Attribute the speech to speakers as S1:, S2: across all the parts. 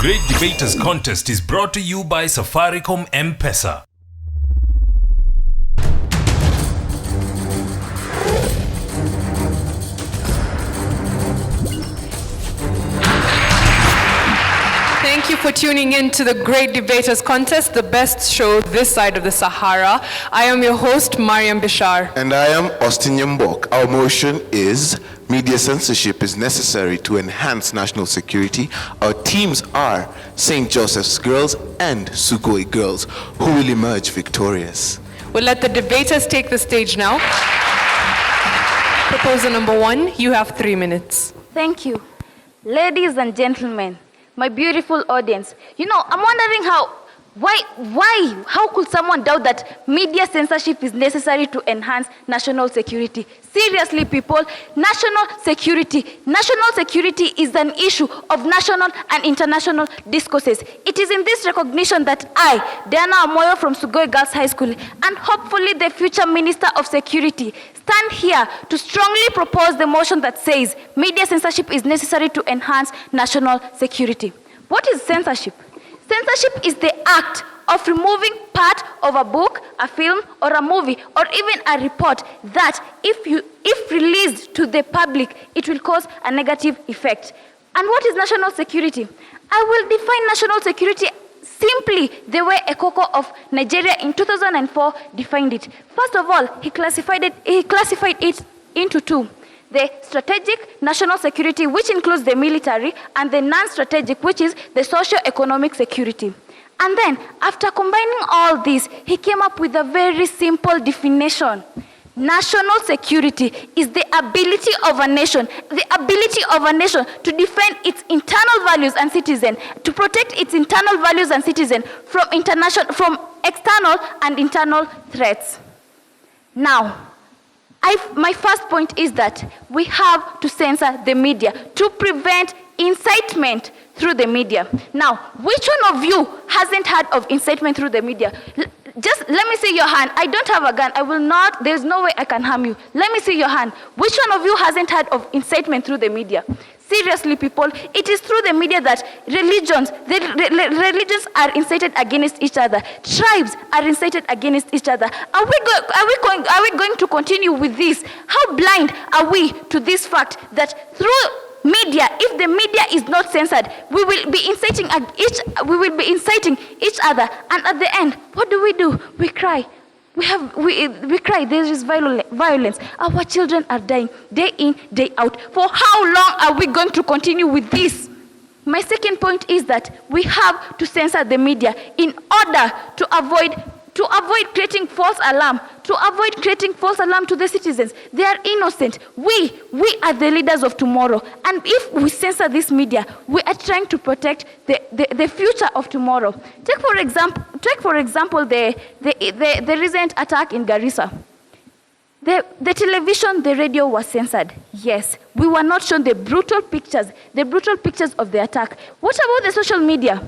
S1: Great Debaters Contest is brought to you by Safaricom M-Pesa.
S2: Thank you for tuning in to the Great Debaters Contest, the best show this side of the Sahara. I am your host, Mariam Bishar.
S3: And I am Austin Yambok. Our motion is media censorship is necessary to enhance national security. Our teams are St. Joseph's Girls and Sugoi Girls, who will emerge victorious.
S2: We'll let the debaters take the stage now. Proposal number 1, you have 3 minutes.
S4: Thank you. Ladies and gentlemen, my beautiful audience, I'm wondering how could someone doubt that media censorship is necessary to enhance national security? Seriously, people, national security is an issue of national and international discourses. It is in this recognition that I, Diana Amoyo from Sugoi Girls High School, and hopefully the future Minister of Security, stand here to strongly propose the motion that says media censorship is necessary to enhance national security. What is censorship? Censorship is the act of removing part of a book, a film, or a movie, or even a report that, if released to the public, it will cause a negative effect. And what is national security? I will define national security simply the way Ekoko of Nigeria in 2004 defined it. First of all, he classified it into two. The strategic national security, which includes the military, and the non-strategic, which is the socio-economic security. And then, after combining all these, he came up with a very simple definition. National security is the ability of a nation to defend its internal values and citizens, to protect its internal values and citizens from external and internal threats. Now, my first point is that we have to censor the media to prevent incitement through the media. Now, which one of you hasn't heard of incitement through the media? Just let me see your hand. I don't have a gun. I will not. There's no way I can harm you. Let me see your hand. Which one of you hasn't heard of incitement through the media? Seriously, people, it is through the media that religions are incited against each other. Tribes are incited against each other. Are we going to continue with this? How blind are we to this fact that through media, if the media is not censored, we will be inciting each other, and at the end, what do? We cry. We cry. There is violence. Our children are dying day in, day out. For how long are we going to continue with this? My second point is that we have to censor the media in order to avoid creating false alarm, to the citizens. They are innocent. We are the leaders of tomorrow. And if we censor this media, we are trying to protect the future of tomorrow. Take for example the recent attack in Garissa. The television, the radio was censored. Yes, we were not shown the brutal pictures of the attack. What about the social media?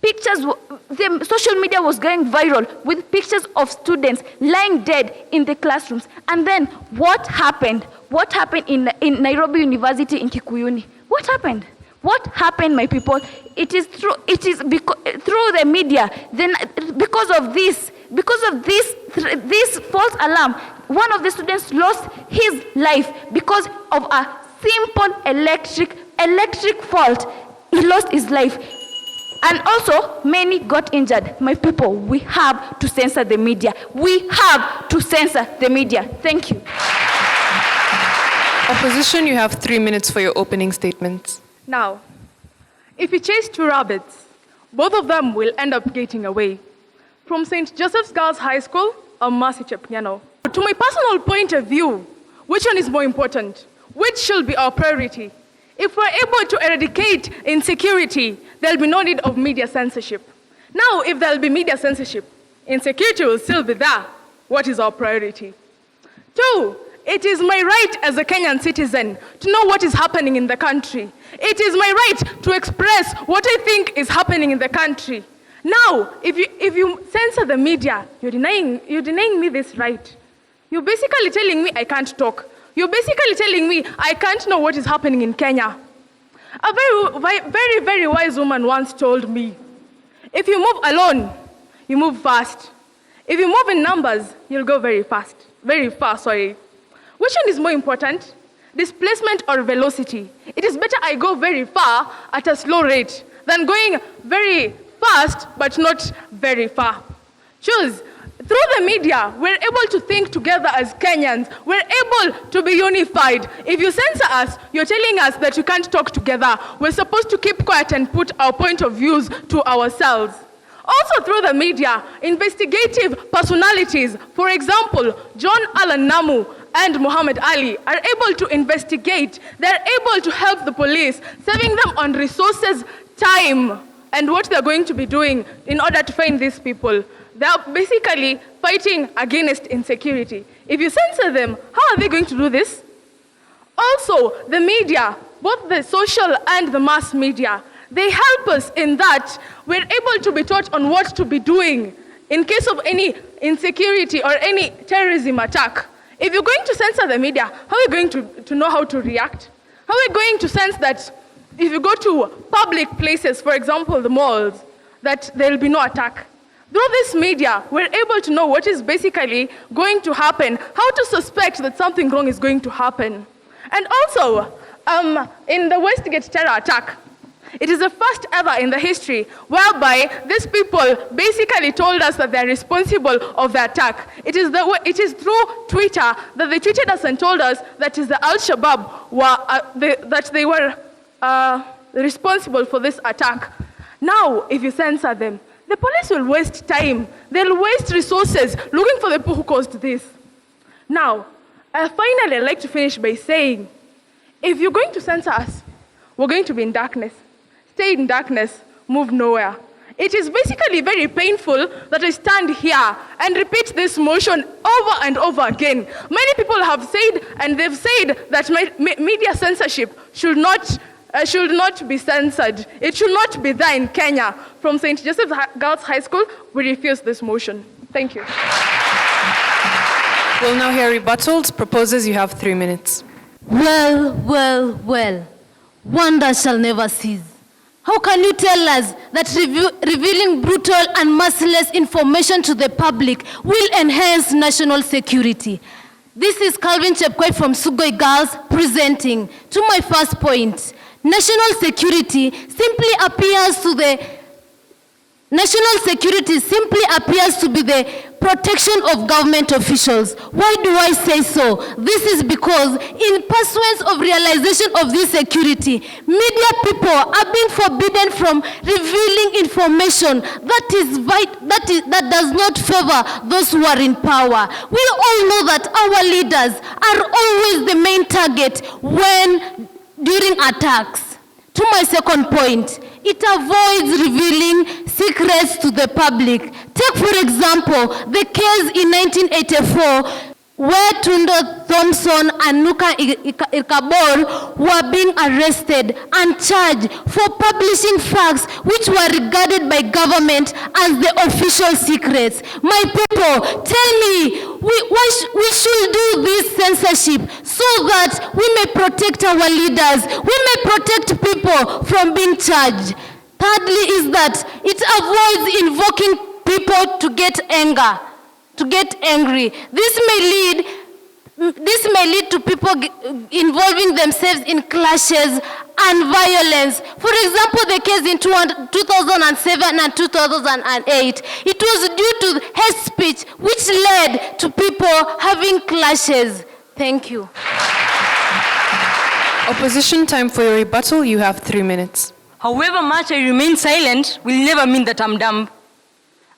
S4: The social media was going viral with pictures of students lying dead in the classrooms. And then what happened? What happened in Nairobi University in Kikuyuni? What happened? What happened, my people? It is through the media. Then because of this false alarm, one of the students lost his life because of a simple electric fault. He lost his life. And also, many got injured. My people, we have to censor the media. We have to censor the media. Thank you.
S2: Opposition, you have 3 minutes for your opening statements.
S5: Now, if you chase two rabbits, both of them will end up getting away. From St. Joseph's Girls High School, I'm Mercy Chepiano. To my personal point of view, which one is more important? Which should be our priority? If we're able to eradicate insecurity, there'll be no need of media censorship. Now, if there'll be media censorship, insecurity will still be there. What is our priority? 2, it is my right as a Kenyan citizen to know what is happening in the country. It is my right to express what I think is happening in the country. Now, if you censor the media, you're denying me this right. You're basically telling me I can't talk. You're basically telling me I can't know what is happening in Kenya. A very wise woman once told me, if you move alone, you move fast. If you move in numbers, you'll go very far. Which one is more important? Displacement or velocity? It is better I go very far at a slow rate than going very fast but not very far. Choose. Through the media, we're able to think together as Kenyans. We're able to be unified. If you censor us, you're telling us that we can't talk together. We're supposed to keep quiet and put our point of views to ourselves. Also through the media, investigative personalities, for example, John Allen Namu and Muhammad Ali, are able to investigate. They're able to help the police, saving them on resources, time, and what they're going to be doing in order to find these people. They're basically fighting against insecurity. If you censor them, how are they going to do this? Also, the media, both the social and the mass media, they help us in that we're able to be taught on what to be doing in case of any insecurity or any terrorism attack. If you're going to censor the media, how are you going to know how to react? How are you going to sense that if you go to public places, for example, the malls, that there will be no attack? Through this media, we're able to know what is basically going to happen, how to suspect that something wrong is going to happen. And also, in the Westgate terror attack, it is the first ever in the history whereby these people basically told us that they're responsible of the attack. It is through Twitter that they tweeted us and told us that is the Al-Shabaab that they were responsible for this attack. Now, if you censor them, the police will waste time. They'll waste resources looking for the people who caused this. Now, finally, I'd like to finish by saying, if you're going to censor us, we're going to be in darkness. Stay in darkness, move nowhere. It is basically very painful that I stand here and repeat this motion over and over again. Many people have said, and they've said that media censorship should not be censored. It should not be there in Kenya. From St. Joseph's Girls High School, we refuse this motion. Thank you.
S2: We'll now hear rebuttals. Proposers, you have 3 minutes.
S6: Well. Wonder shall never cease. How can you tell us that revealing brutal and merciless information to the public will enhance national security? This is Calvin Chepkway from Sugoi Girls presenting. To my first point, national security simply appears to be the protection of government officials. Why do I say so? This is because in pursuance of realization of this security, media people are being forbidden from revealing information that does not favor those who are in power. We all know that our leaders are always the main target during attacks. To my second point, it avoids revealing secrets to the public. Take, for example, the case in 1984 where Tundo Thompson and Nuka Irkabor were being arrested and charged for publishing facts which were regarded by government as the official secrets. My people, tell me, we should do this censorship so that we may protect our leaders, we may protect people from being charged. Thirdly is that it avoids invoking people to get angry. This may lead to people involving themselves in clashes and violence. For example, the case in 2007 and 2008, it was due to hate speech which led to people having clashes. Thank you.
S2: Opposition, time for your rebuttal. You have 3 minutes.
S7: However much I remain silent will never mean that I'm dumb.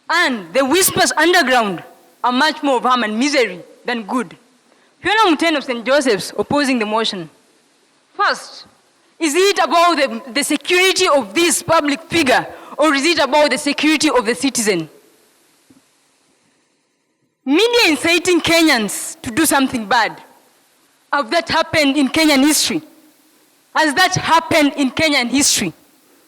S7: And the whispers underground are much more of harm and misery than good. Fiona Mutene of St. Joseph's opposing the motion. First, is it about the security of this public figure, or is it about the security of the citizen? Media inciting Kenyans to do something bad. Has that happened in Kenyan history? Has that happened in Kenyan history?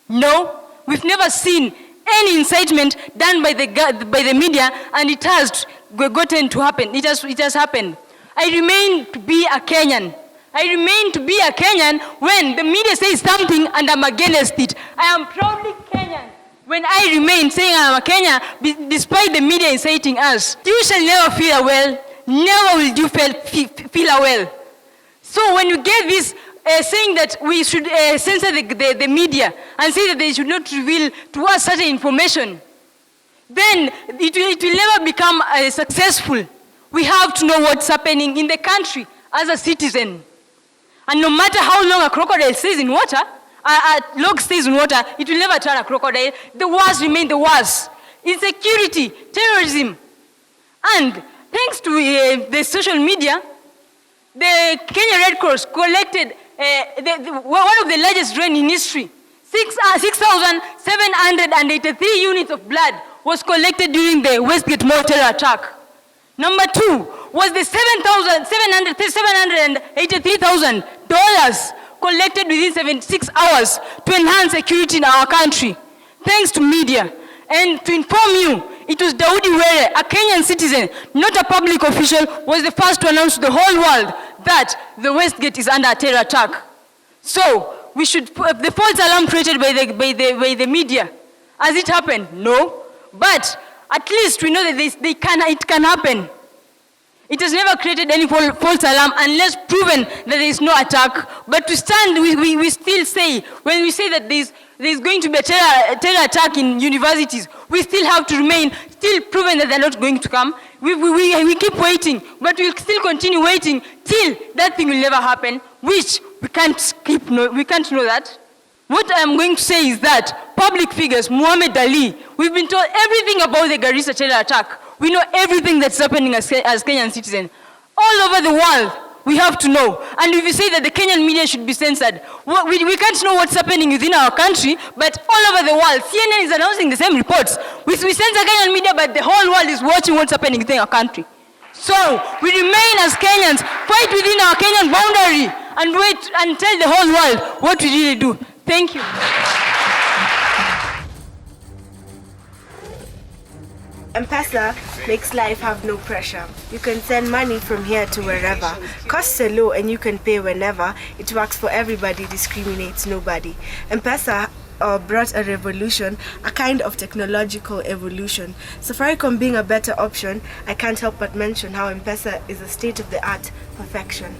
S7: No, we've never seen any incitement done by the media, and it has gotten to happen. It has happened. I remain to be a Kenyan. I remain to be a Kenyan when the media says something and I'm against it. I am proudly Kenyan when I remain saying I'm a Kenyan despite the media inciting us. You shall never feel well. Never will you feel well. So when you get this saying that we should censor the media and say that they should not reveal to us certain information, then it will never become successful. We have to know what's happening in the country as a citizen. And no matter how long a crocodile stays in water, a log stays in water, it will never turn a crocodile. The wars remain the wars. Insecurity, terrorism. And thanks to the social media, the Kenya Red Cross collected one of the largest rain in history. 6,783 units of blood was collected during the Westgate Mall terror attack. Number 2 was the $783,000 collected within 76 hours to enhance security in our country, thanks to media. And to inform you, it was Daudi Were, a Kenyan citizen, not a public official, was the first to announce to the whole world that the Westgate is under a terror attack. So, we should, the false alarm created by the media, has it happened? No. But at least we know that it can happen. It has never created any false alarm unless proven that there is no attack. But to stand, we still say, when we say that there's going to be a terror attack in universities, we still have to remain still proven that they're not going to come. We keep waiting, but we'll still continue waiting till that thing will never happen, which we can't know that. What I'm going to say is that public figures, Muhammad Ali, we've been told everything about the Garissa terror attack. We know everything that's happening as Kenyan citizens. All over the world, we have to know. And if you say that the Kenyan media should be censored, we can't know what's happening within our country, but all over the world, CNN is announcing the same reports. We censor Kenyan media, but the whole world is watching what's happening within our country. So, we remain as Kenyans, fight within our Kenyan boundary, and wait and tell the whole world what we really do. Thank you.
S8: M-Pesa makes life have no pressure. You can send money from here to wherever. Costs are low and you can pay whenever. It works for everybody, discriminates nobody. M-Pesa brought a revolution, a kind of technological evolution. Safaricom being a better option, I can't help but mention how M-Pesa is a state-of-the-art perfection.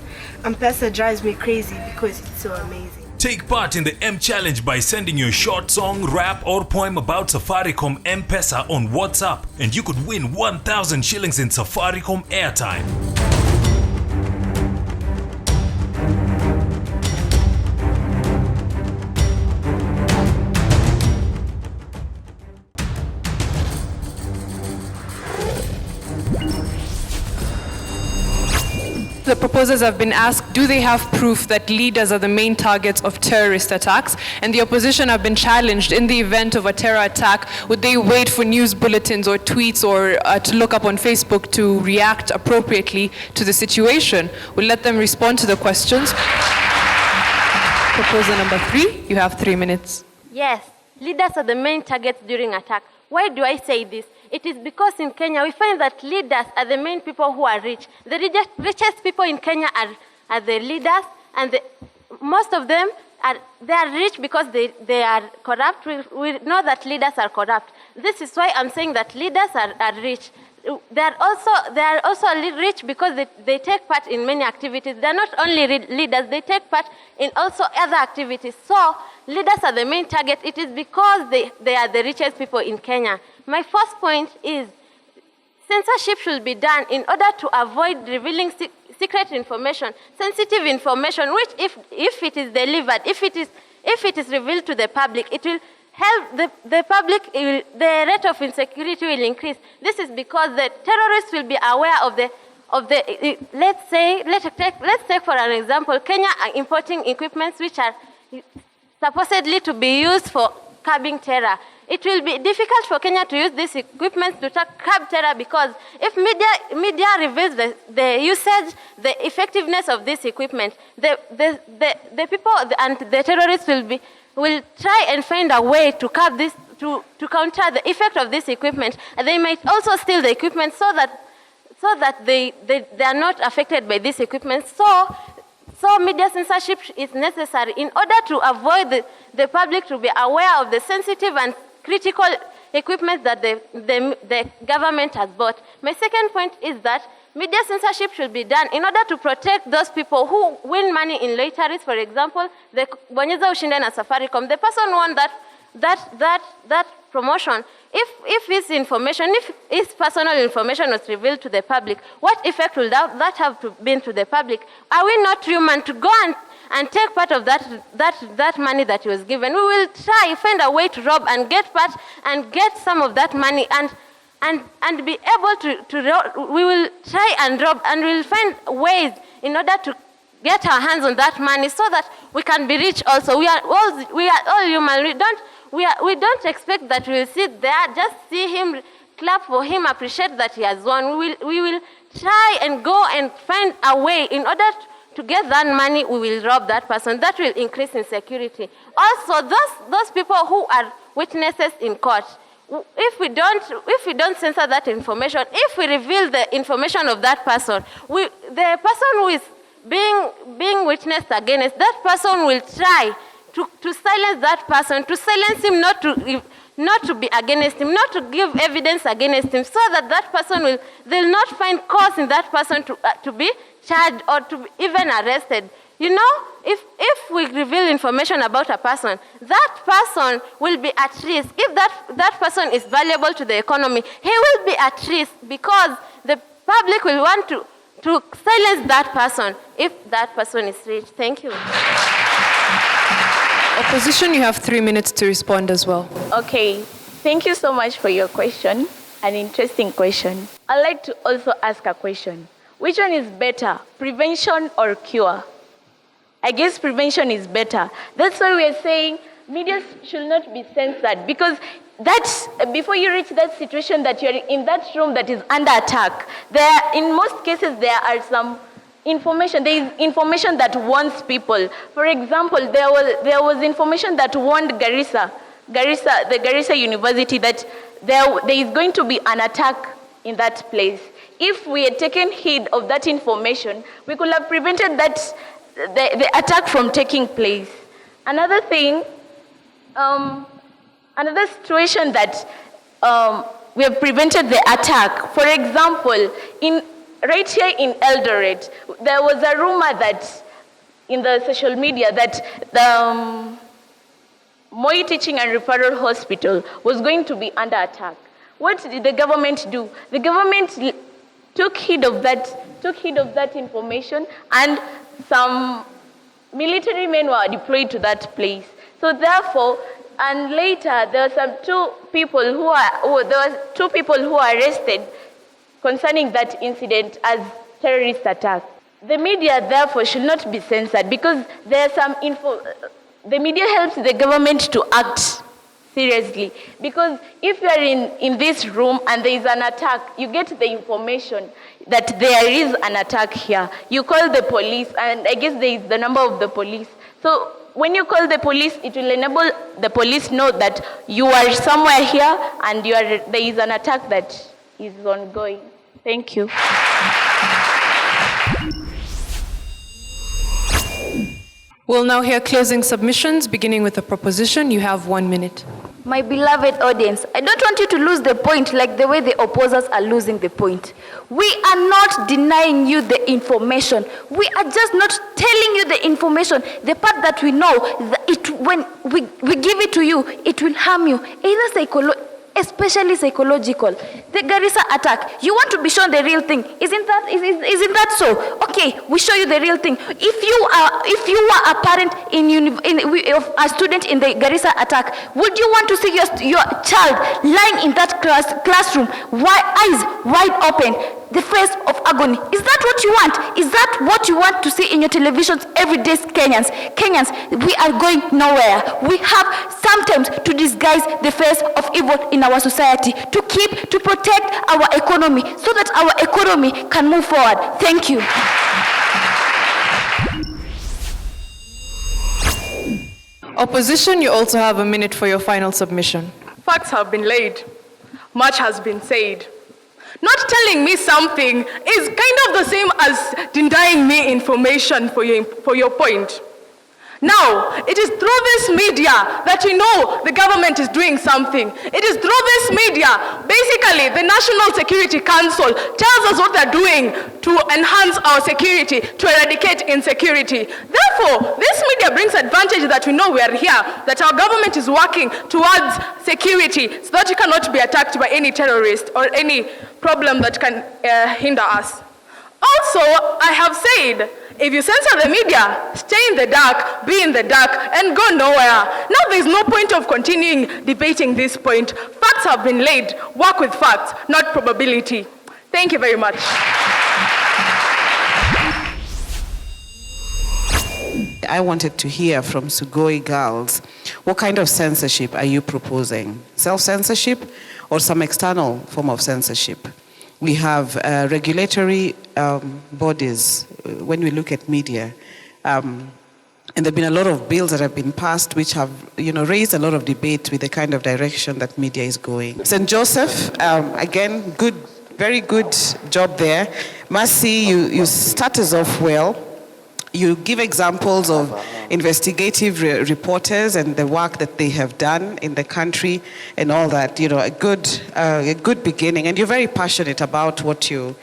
S8: M-Pesa drives me crazy because it's so amazing.
S1: Take part in the M Challenge by sending your short song, rap, or poem about Safaricom M-Pesa on WhatsApp, and you could win 1,000 shillings in Safaricom airtime.
S2: The proposers have been asked, do they have proof that leaders are the main targets of terrorist attacks? And the opposition have been challenged, in the event of a terror attack, would they wait for news bulletins or tweets or to look up on Facebook to react appropriately to the situation? We'll let them respond to the questions. Proposal number 3, you have 3 minutes.
S9: Yes, leaders are the main targets during attack. Why do I say this? It is because in Kenya we find that leaders are the main people who are rich. The richest people in Kenya are the leaders, and most of them are rich because they are corrupt. We know that leaders are corrupt. This is why I'm saying that leaders are rich. They are also rich because they take part in many activities. They are not only leaders, they take part in also other activities. So leaders are the main target. It is because they are the richest people in Kenya. My first point is censorship should be done in order to avoid revealing secret information, sensitive information, which if it is delivered, if it is revealed to the public, it will help the public, the rate of insecurity will increase. This is because the terrorists will be aware of the let's take for an example, Kenya are importing equipments which are supposedly to be used for curbing terror. It will be difficult for Kenya to use these equipment to curb terror because if media reveals the usage, the effectiveness of this equipment, the people and the terrorists will try and find a way to curb this, to counter the effect of this equipment. And they might also steal the equipment so that they are not affected by this equipment. So So media censorship is necessary in order to avoid the public to be aware of the sensitive and critical equipment that the government has bought. My second point is that media censorship should be done in order to protect those people who win money in lotteries. For example, the Bonyeza Ushinde na Safaricom. The person won that promotion. If his information, if his personal information was revealed to the public, what effect will that have been to the public? Are we not human to go and take part of that money that he was given? We will find a way to rob and get part and get some of that money and be able we will try and rob, and we'll find ways in order to get our hands on that money so that we can be rich also. We are all human. We don't expect that we'll sit there, just see him, clap for him, appreciate that he has won. We will try and go and find a way in order to get that money. We will rob that person. That will increase insecurity. Also, those people who are witnesses in court, if we don't censor that information, if we reveal the information of that person, the person who is being witnessed against, that person will try to silence that person, to silence him, not to be against him, not to give evidence against him, so that person they'll not find cause in that person to be charged or to be even arrested. You know, if we reveal information about a person, that person will be at risk. If that person is valuable to the economy, he will be at risk because the public will want to silence that person if that person is rich. Thank you.
S2: Opposition, you have 3 minutes to respond as well.
S10: Okay, thank you so much for your question, an interesting question. I'd like to also ask a question. Which one is better, prevention or cure? I guess prevention is better. That's why we are saying media should not be censored, because before you reach that situation that you're in that room that is under attack, in most cases there are some information. There is information that warns people. For example, there was information that warned the Garissa University that there is going to be an attack in that place. If we had taken heed of that information, we could have prevented the attack from taking place. Another thing, another situation that we have prevented the attack. For example, right here in Eldoret, there was a rumor that in the social media that the Moi Teaching and Referral Hospital was going to be under attack. What did the government do? The government took heed of that information, and some military men were deployed to that place. So therefore, and later there were two people who were arrested concerning that incident as terrorist attack. The media therefore should not be censored, because there are some the media helps the government to act seriously. Because if you are in this room and there is an attack, you get the information that there is an attack here. You call the police, and I guess there is the number of the police. So when you call the police, it will enable the police know that you are somewhere here and there is an attack that is ongoing. Thank you.
S2: We'll now hear closing submissions, beginning with the proposition. You have 1 minute.
S4: My beloved audience, I don't want you to lose the point like the way the opposers are losing the point. We are not denying you the information. We are just not telling you the information. The part that we know, when we give it to you, it will harm you, especially psychological. The Garissa attack, you want to be shown the real thing. Isn't that so? Okay, we show you the real thing. If you were a parent of a student in the Garissa attack, would you want to see your child lying in that classroom, eyes wide open, the face of agony? Is that what you want? Is that what you want to see in your televisions every day, Kenyans? Kenyans, we are going nowhere. We have sometimes to disguise the face of evil in our society, to protect our economy, so that our economy can move forward. Thank you.
S2: Opposition, you also have a minute for your final submission.
S5: Facts have been laid. Much has been said. Not telling me something is kind of the same as denying me information for your point. Now, it is through this media that we know the government is doing something. It is through this media, basically, the National Security Council tells us what they're doing to enhance our security, to eradicate insecurity. Therefore, this media brings advantage that we know we are here, that our government is working towards security so that we cannot be attacked by any terrorist or any problem that can hinder us. Also, I have said, if you censor the media, stay in the dark, be in the dark, and go nowhere. Now there's no point of continuing debating this point. Facts have been laid. Work with facts, not probability. Thank you very much.
S11: I wanted to hear from Sugoi girls, what kind of censorship are you proposing? Self-censorship or some external form of censorship? We have regulatory bodies when we look at media. And there have been a lot of bills that have been passed which have raised a lot of debate with the kind of direction that media is going. St. Joseph, again, very good job there. Mercy, you start us off well. You give examples of investigative reporters and the work that they have done in the country and all that. A good beginning, and you're very passionate about what you're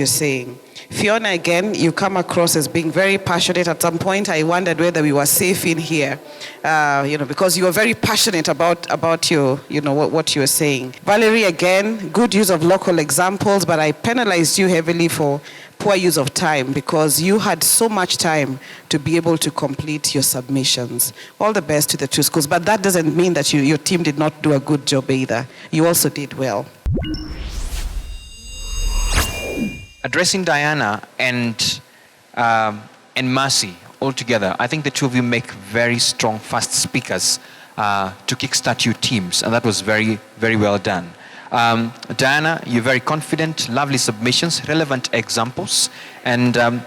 S11: saying. Fiona, again, you come across as being very passionate. At some point, I wondered whether we were safe in here, because you were very passionate about your, what you were saying. Valerie, again, good use of local examples, but I penalized you heavily for poor use of time because you had so much time to be able to complete your submissions. All the best to the two schools, but that doesn't mean that your team did not do a good job either. You also did well.
S12: Addressing Diana and Mercy all together, I think the two of you make very strong, fast speakers to kickstart your teams, and that was very, very well done. Diana, you're very confident, lovely submissions, relevant examples, and I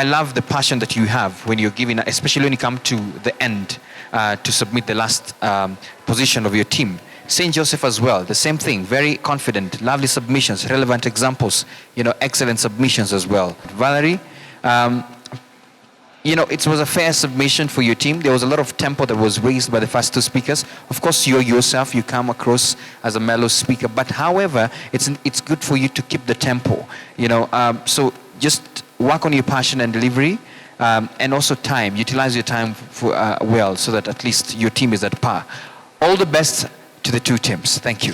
S12: love the passion that you have when you're giving, especially when you come to the end to submit the last position of your team. St. Joseph as well, the same thing, very confident, lovely submissions, relevant examples, excellent submissions as well. Valerie, it was a fair submission for your team. There was a lot of tempo that was raised by the first two speakers. Of course, you yourself, you come across as a mellow speaker, but however, it's good for you to keep the tempo, so just work on your passion and delivery, and also time, utilize your time well, so that at least your team is at par. All the best to the two teams. Thank you.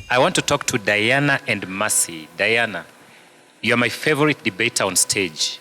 S13: I want to talk to Diana and Mercy. Diana, you're my favorite debater on stage.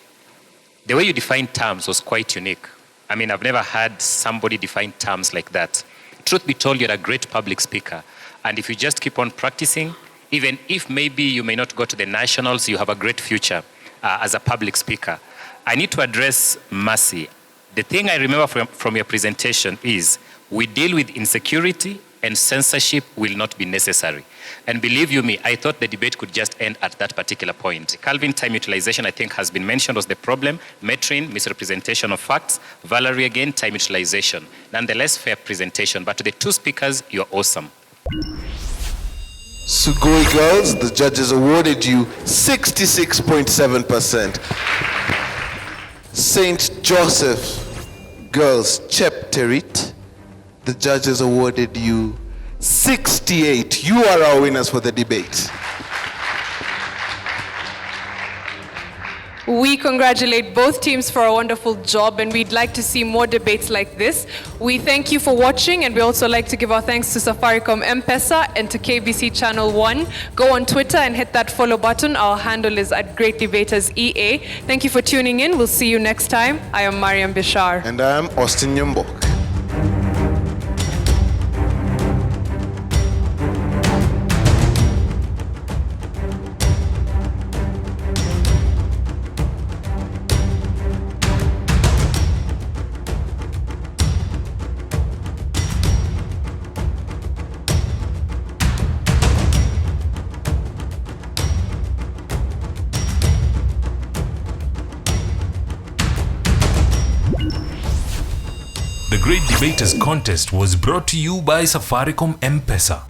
S13: The way you defined terms was quite unique. I mean, I've never had somebody define terms like that. Truth be told, you're a great public speaker. And if you just keep on practicing, even if maybe you may not go to the nationals, you have a great future as a public speaker. I need to address Mercy. The thing I remember from your presentation is we deal with insecurity and censorship will not be necessary. And believe you me, I thought the debate could just end at that particular point. Calvin, time utilization, I think has been mentioned was the problem. Metrin, misrepresentation of facts. Valerie, again, time utilization. Nonetheless, fair presentation. But to the two speakers, you're awesome.
S3: Sugoi girls, the judges awarded you 66.7%. St. Joseph girls, Chepterit, the judges awarded you 68. You are our winners for the debate.
S2: We congratulate both teams for a wonderful job, and we'd like to see more debates like this. We thank you for watching, and we also like to give our thanks to Safaricom M-Pesa and to KBC Channel 1. Go on Twitter and hit that follow button. Our handle is @GreatDebatersEA. Thank you for tuning in. We'll see you next time. I am Mariam Bishar.
S3: And I am Austin Nyambok.
S1: The Great Debaters Contest was brought to you by Safaricom M-Pesa.